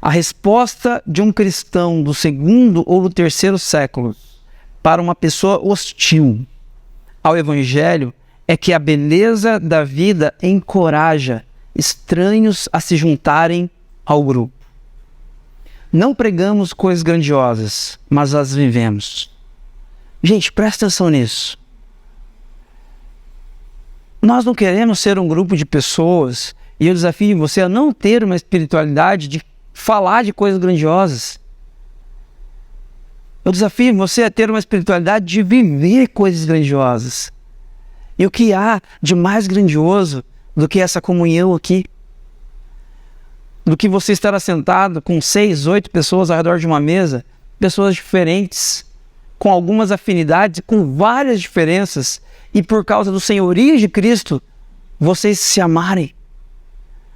B: a resposta de um cristão do 2º ou do 3º século para uma pessoa hostil ao Evangelho é que a beleza da vida encoraja estranhos a se juntarem ao grupo. Não pregamos coisas grandiosas, mas as vivemos. Gente, presta atenção nisso. Nós não queremos ser um grupo de pessoas, e eu desafio você a não ter uma espiritualidade de falar de coisas grandiosas. Eu desafio você a ter uma espiritualidade de viver coisas grandiosas. E o que há de mais grandioso do que essa comunhão aqui? Do que você estar assentado com 6, 8 pessoas ao redor de uma mesa, pessoas diferentes, com algumas afinidades, com várias diferenças, e por causa do senhorio de Cristo, vocês se amarem.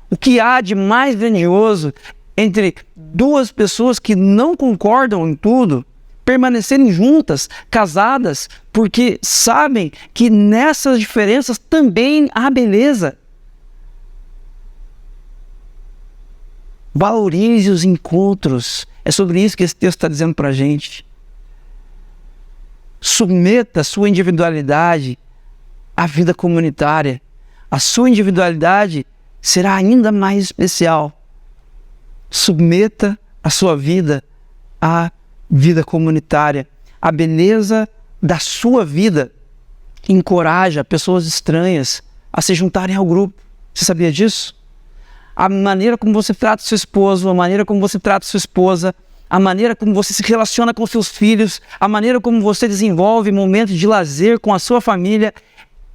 B: O que há de mais grandioso entre 2 pessoas que não concordam em tudo, permanecerem juntas, casadas, porque sabem que nessas diferenças também há beleza. Valorize os encontros. É sobre isso que esse texto está dizendo para a gente. Submeta a sua individualidade à vida comunitária. A sua individualidade será ainda mais especial. Submeta a sua vida à vida comunitária. A beleza da sua vida encoraja pessoas estranhas a se juntarem ao grupo. Você sabia disso? A maneira como você trata seu esposo, a maneira como você trata sua esposa, a maneira como você se relaciona com seus filhos, a maneira como você desenvolve momentos de lazer com a sua família,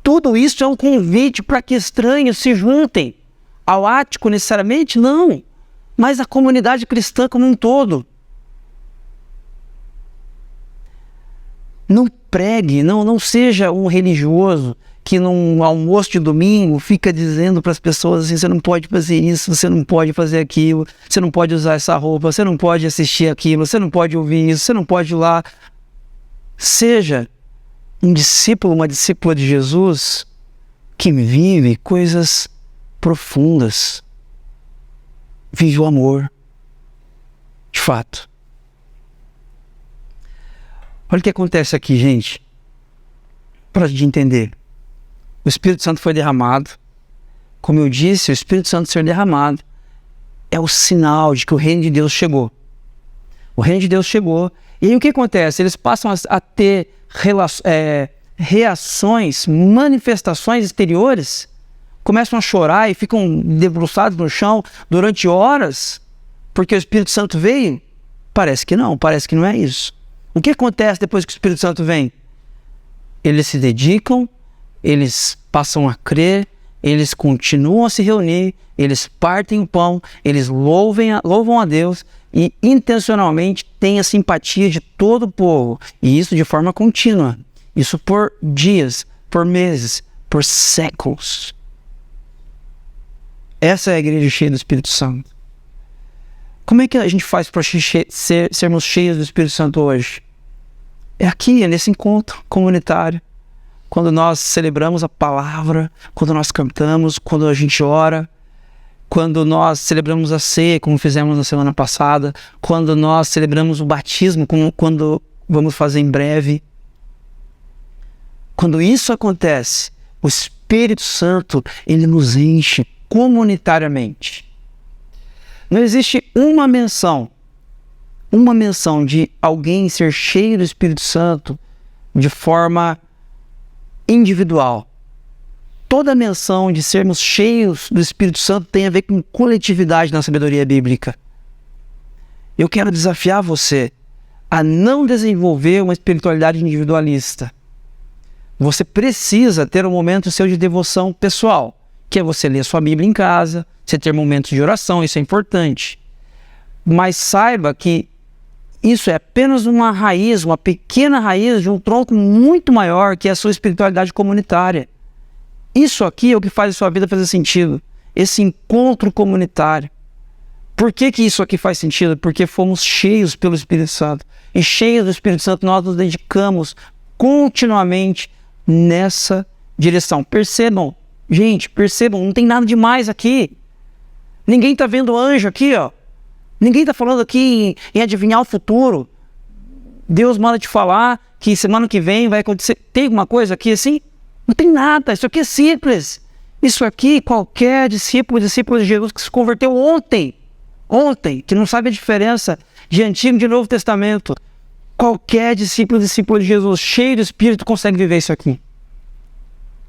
B: tudo isso é um convite para que estranhos se juntem ao ático necessariamente? Não. mas a comunidade cristã como um todo. Não pregue, não seja um religioso que num almoço de domingo fica dizendo para as pessoas assim, você não pode fazer isso, você não pode fazer aquilo, você não pode usar essa roupa, você não pode assistir aquilo, você não pode ouvir isso, você não pode ir lá. Seja um discípulo, uma discípula de Jesus que vive coisas profundas, vive o amor, de fato. Olha o que acontece aqui, gente, para a gente entender. O Espírito Santo foi derramado. Como eu disse, o Espírito Santo ser derramado é o sinal de que o reino de Deus chegou. O reino de Deus chegou. E aí o que acontece? Eles passam a ter reações, manifestações exteriores, começam a chorar e ficam debruçados no chão durante horas, porque o Espírito Santo veio? Parece que não é isso. O que acontece depois que o Espírito Santo vem? Eles se dedicam, eles passam a crer, eles continuam a se reunir, eles partem o pão, eles louvam a Deus e intencionalmente têm a simpatia de todo o povo. E isso de forma contínua. Isso por dias, por meses, por séculos. Essa é a igreja cheia do Espírito Santo. Como é que a gente faz para sermos cheios do Espírito Santo hoje? É aqui, é nesse encontro comunitário. Quando nós celebramos a palavra, quando nós cantamos, quando a gente ora, quando nós celebramos a ceia, como fizemos na semana passada, quando nós celebramos o batismo, como quando vamos fazer em breve. Quando isso acontece, o Espírito Santo, ele nos enche comunitariamente. Não existe uma menção de alguém ser cheio do Espírito Santo de forma individual. Toda menção de sermos cheios do Espírito Santo tem a ver com coletividade na sabedoria bíblica. Eu quero desafiar você a não desenvolver uma espiritualidade individualista. Você precisa ter um momento seu de devoção pessoal, que é você ler sua Bíblia em casa, você ter momentos de oração, isso é importante. Mas saiba que isso é apenas uma raiz, uma pequena raiz de um tronco muito maior, que é a sua espiritualidade comunitária. Isso aqui é o que faz a sua vida fazer sentido. Esse encontro comunitário. Por que isso aqui faz sentido? Porque fomos cheios pelo Espírito Santo. E cheios do Espírito Santo, nós nos dedicamos continuamente nessa direção. Percebam, gente, não tem nada demais aqui. Ninguém está vendo anjo aqui, ó. Ninguém está falando aqui em adivinhar o futuro. Deus manda te falar que semana que vem vai acontecer. Tem alguma coisa aqui assim? Não tem nada. Isso aqui é simples. Isso aqui, qualquer discípulo de Jesus que se converteu ontem, que não sabe a diferença de Antigo e de Novo Testamento, qualquer discípulo de Jesus cheio de Espírito consegue viver isso aqui.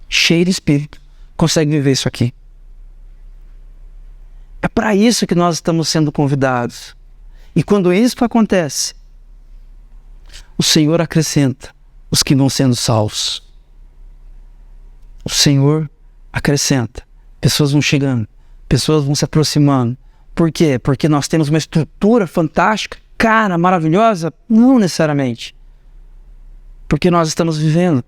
B: Cheio de Espírito consegue viver isso aqui. É para isso que nós estamos sendo convidados. E quando isso acontece, o Senhor acrescenta os que vão sendo salvos. O Senhor acrescenta. Pessoas vão chegando, pessoas vão se aproximando. Por quê? Porque nós temos uma estrutura fantástica, cara, maravilhosa? Não necessariamente. Porque nós estamos vivendo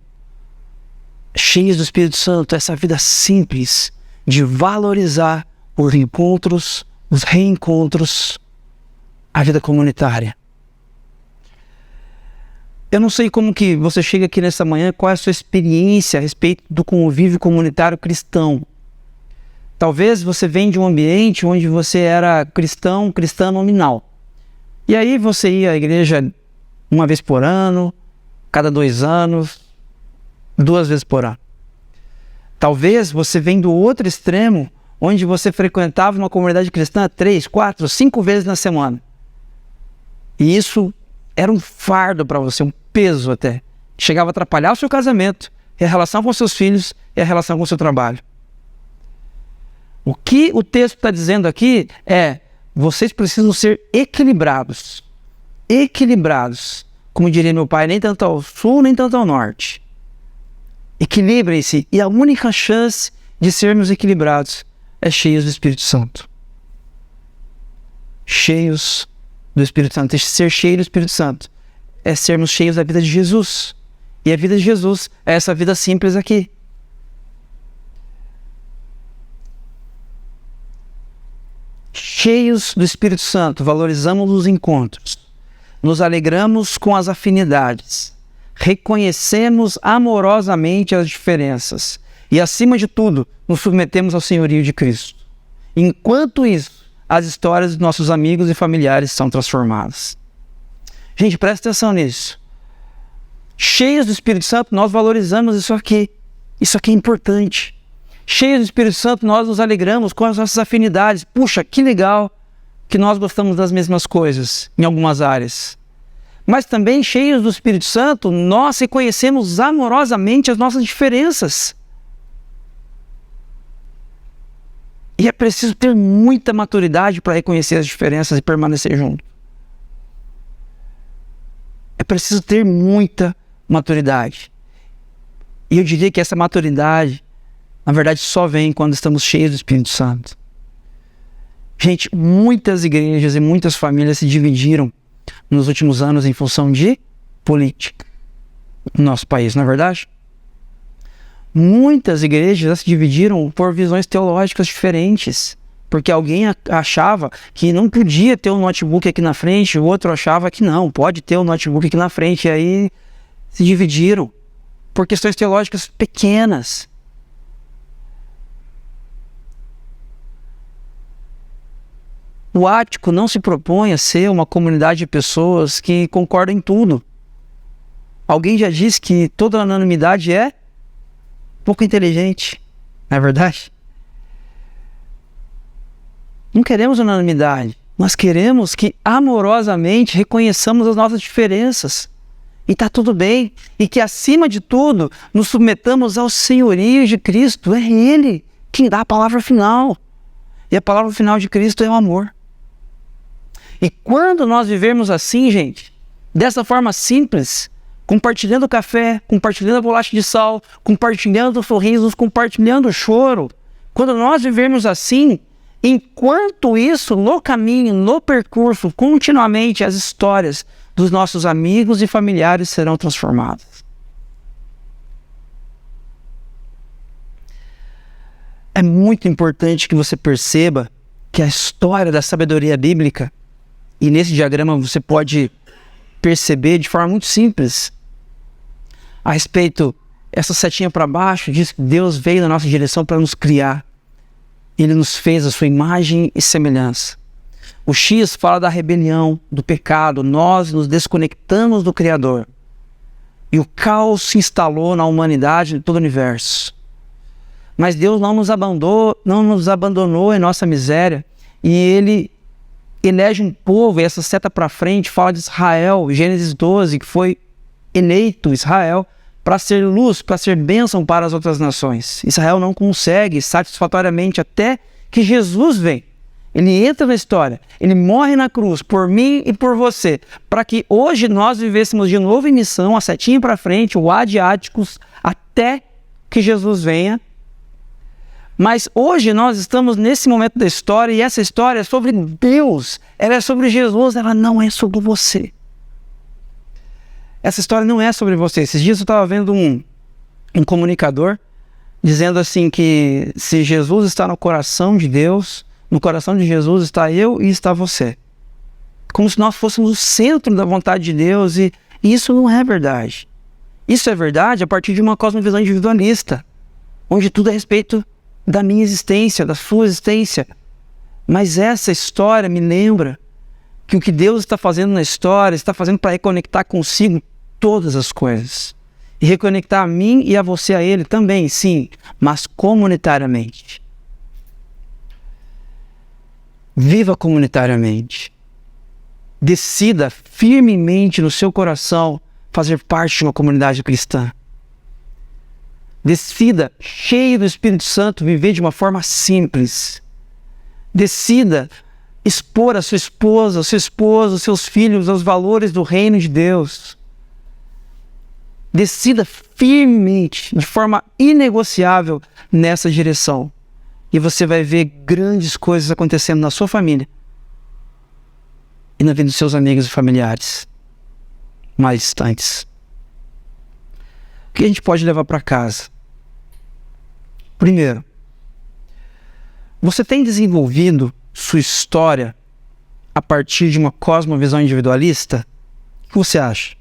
B: cheios do Espírito Santo, essa vida simples de valorizar os encontros, os reencontros, a vida comunitária. Eu não sei como que você chega aqui nessa manhã, qual é a sua experiência a respeito do convívio comunitário cristão. Talvez você venha de um ambiente onde você era cristã nominal. E aí você ia à igreja uma vez por ano, cada 2 anos, 2 vezes por ano. Talvez você venha do outro extremo, onde você frequentava uma comunidade cristã 3, 4, 5 vezes na semana. E isso era um fardo para você, um peso até. Chegava a atrapalhar o seu casamento, e a relação com seus filhos, e a relação com o seu trabalho. O que o texto está dizendo aqui é: vocês precisam ser equilibrados. Equilibrados. Como diria meu pai, nem tanto ao sul, nem tanto ao norte. Equilibrem-se. E a única chance de sermos equilibrados é cheios do Espírito Santo. cheios do Espírito Santo. E ser cheio do Espírito Santo é sermos cheios da vida de Jesus. E a vida de Jesus é essa vida simples aqui. Cheios do Espírito Santo, valorizamos os encontros, nos alegramos com as afinidades, reconhecemos amorosamente as diferenças e, acima de tudo, nos submetemos ao senhorio de Cristo. Enquanto isso, as histórias dos nossos amigos e familiares são transformadas. Gente, presta atenção nisso. Cheios do Espírito Santo, nós valorizamos isso aqui. Isso aqui é importante. Cheios do Espírito Santo, nós nos alegramos com as nossas afinidades. Puxa, que legal que nós gostamos das mesmas coisas em algumas áreas. Mas também, cheios do Espírito Santo, nós reconhecemos amorosamente as nossas diferenças. E é preciso ter muita maturidade para reconhecer as diferenças e permanecer junto. É preciso ter muita maturidade. E eu diria que essa maturidade, na verdade, só vem quando estamos cheios do Espírito Santo. Gente, muitas igrejas e muitas famílias se dividiram nos últimos anos em função de política no nosso país, não é verdade? Muitas igrejas já se dividiram por visões teológicas diferentes, porque alguém achava que não podia ter um notebook aqui na frente, o outro achava que não, pode ter um notebook aqui na frente, e aí se dividiram por questões teológicas pequenas. O Ático não se propõe a ser uma comunidade de pessoas que concordam em tudo. Alguém já disse que toda unanimidade é pouco inteligente, não é verdade? Não queremos unanimidade. Nós queremos que amorosamente reconheçamos as nossas diferenças. E está tudo bem. E que, acima de tudo, nos submetamos ao senhorio de Cristo. É Ele quem dá a palavra final. E a palavra final de Cristo é o amor. E quando nós vivermos assim, gente, dessa forma simples, compartilhando café, compartilhando a bolacha de sal, compartilhando sorrisos, compartilhando o choro, quando nós vivermos assim, enquanto isso, no caminho, no percurso, continuamente as histórias dos nossos amigos e familiares serão transformadas. É muito importante que você perceba que a história da sabedoria bíblica, e nesse diagrama você pode perceber de forma muito simples, a respeito, essa setinha para baixo diz que Deus veio na nossa direção para nos criar. Ele nos fez a sua imagem e semelhança. O X fala da rebelião, do pecado, nós nos desconectamos do Criador. E o caos se instalou na humanidade e em todo o universo. Mas Deus não nos abandonou em nossa miséria, e Ele elege um povo, e essa seta para frente fala de Israel, Gênesis 12, que foi eleito Israel para ser luz, para ser bênção para as outras nações. Israel não consegue satisfatoriamente até que Jesus vem. Ele entra na história, ele morre na cruz por mim e por você, para que hoje nós vivêssemos de novo em missão, a setinha para frente, o adiáticos, até que Jesus venha. Mas hoje nós estamos nesse momento da história, e essa história é sobre Deus, ela é sobre Jesus, ela não é sobre você. Essa história não é sobre você. Esses dias eu estava vendo um comunicador dizendo assim que se Jesus está no coração de Deus, no coração de Jesus está eu e está você. Como se nós fôssemos o centro da vontade de Deus, e isso não é verdade. Isso é verdade a partir de uma cosmovisão individualista, onde tudo é a respeito da minha existência, da sua existência. Mas essa história me lembra que o que Deus está fazendo na história, está fazendo para reconectar consigo todas as coisas. E reconectar a mim e a você a Ele também, sim, mas comunitariamente. Viva comunitariamente. Decida firmemente no seu coração fazer parte de uma comunidade cristã. Decida, cheio do Espírito Santo, viver de uma forma simples. Decida expor a sua esposa, o seu esposo, os seus filhos aos valores do reino de Deus. Decida firmemente, de forma inegociável, nessa direção. E você vai ver grandes coisas acontecendo na sua família e na vida dos seus amigos e familiares mais distantes. O que a gente pode levar para casa? Primeiro, você tem desenvolvido sua história a partir de uma cosmovisão individualista? O que você acha?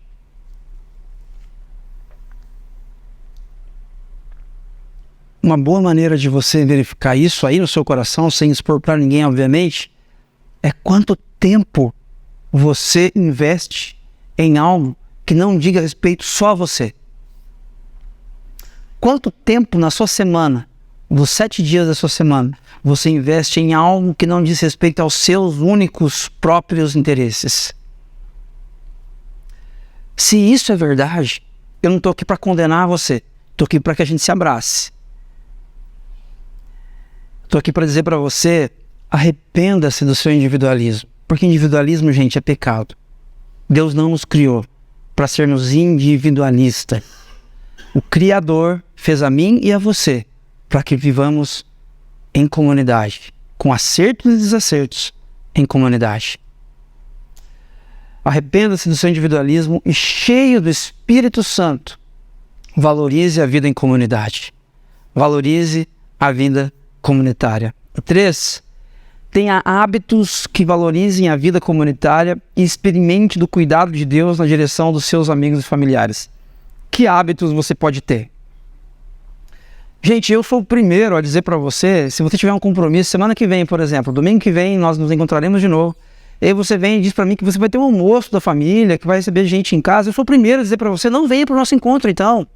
B: Uma boa maneira de você verificar isso aí no seu coração, sem expor para ninguém, obviamente, é quanto tempo você investe em algo que não diga respeito só a você. Quanto tempo na sua semana, dos 7 dias da sua semana, você investe em algo que não diz respeito aos seus únicos próprios interesses? Se isso é verdade, eu não estou aqui para condenar você, estou aqui para que a gente se abrace. Estou aqui para dizer para você, arrependa-se do seu individualismo. Porque individualismo, gente, é pecado. Deus não nos criou para sermos individualistas. O Criador fez a mim e a você para que vivamos em comunidade, com acertos e desacertos em comunidade. Arrependa-se do seu individualismo e, cheio do Espírito Santo, valorize a vida em comunidade. Valorize a vida comunitária. 3. Tenha hábitos que valorizem a vida comunitária e experimente do cuidado de Deus na direção dos seus amigos e familiares. Que hábitos você pode ter? Gente, eu sou o primeiro a dizer para você, se você tiver um compromisso, semana que vem, por exemplo, domingo que vem nós nos encontraremos de novo, e aí você vem e diz para mim que você vai ter um almoço da família, que vai receber gente em casa, eu sou o primeiro a dizer para você, não venha para o nosso encontro então,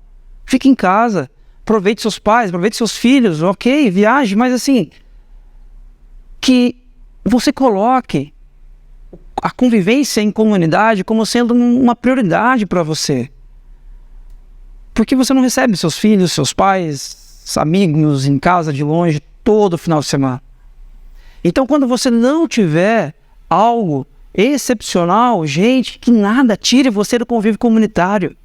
B: fique em casa. Aproveite seus pais, aproveite seus filhos, ok, viaje, mas assim, que você coloque a convivência em comunidade como sendo uma prioridade para você. Porque você não recebe seus filhos, seus pais, amigos em casa de longe todo final de semana. Então, quando você não tiver algo excepcional, gente, que nada tire você do convívio comunitário.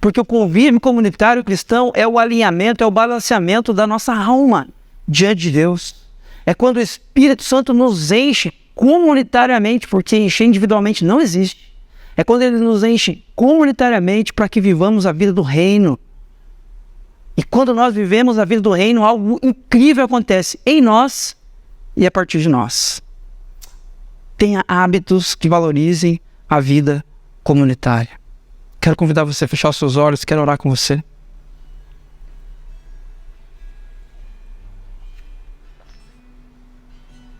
B: Porque o convívio comunitário cristão é o alinhamento, é o balanceamento da nossa alma diante de Deus. É quando o Espírito Santo nos enche comunitariamente, porque encher individualmente não existe. É quando Ele nos enche comunitariamente para que vivamos a vida do reino. E quando nós vivemos a vida do reino, algo incrível acontece em nós e a partir de nós. Tenha hábitos que valorizem a vida comunitária. Quero convidar você a fechar os seus olhos, quero orar com você.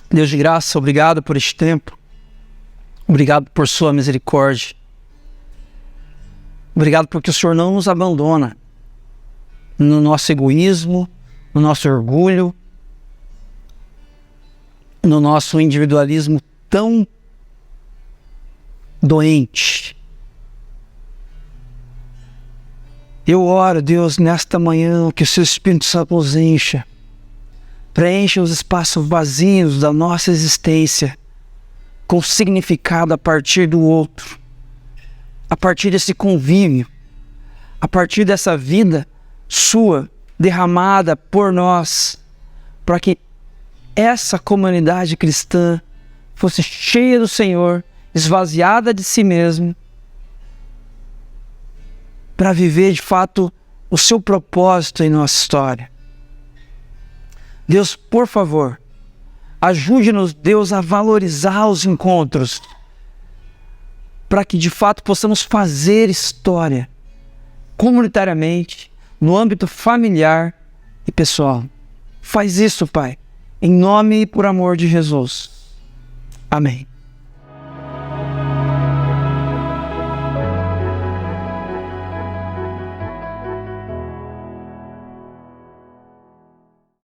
B: Deus de graça, obrigado por este tempo. Obrigado por sua misericórdia. Obrigado porque o Senhor não nos abandona no nosso egoísmo, no nosso orgulho, no nosso individualismo tão doente. Eu oro, Deus, nesta manhã, que o Seu Espírito Santo nos encha, preencha os espaços vazios da nossa existência com significado a partir do outro, a partir desse convívio, a partir dessa vida Sua derramada por nós, para que essa comunidade cristã fosse cheia do Senhor, esvaziada de si mesmo, para viver de fato o Seu propósito em nossa história. Deus, por favor, ajude-nos, Deus, a valorizar os encontros, para que de fato possamos fazer história comunitariamente, no âmbito familiar e pessoal. Faz isso, Pai, em nome e por amor de Jesus. Amém.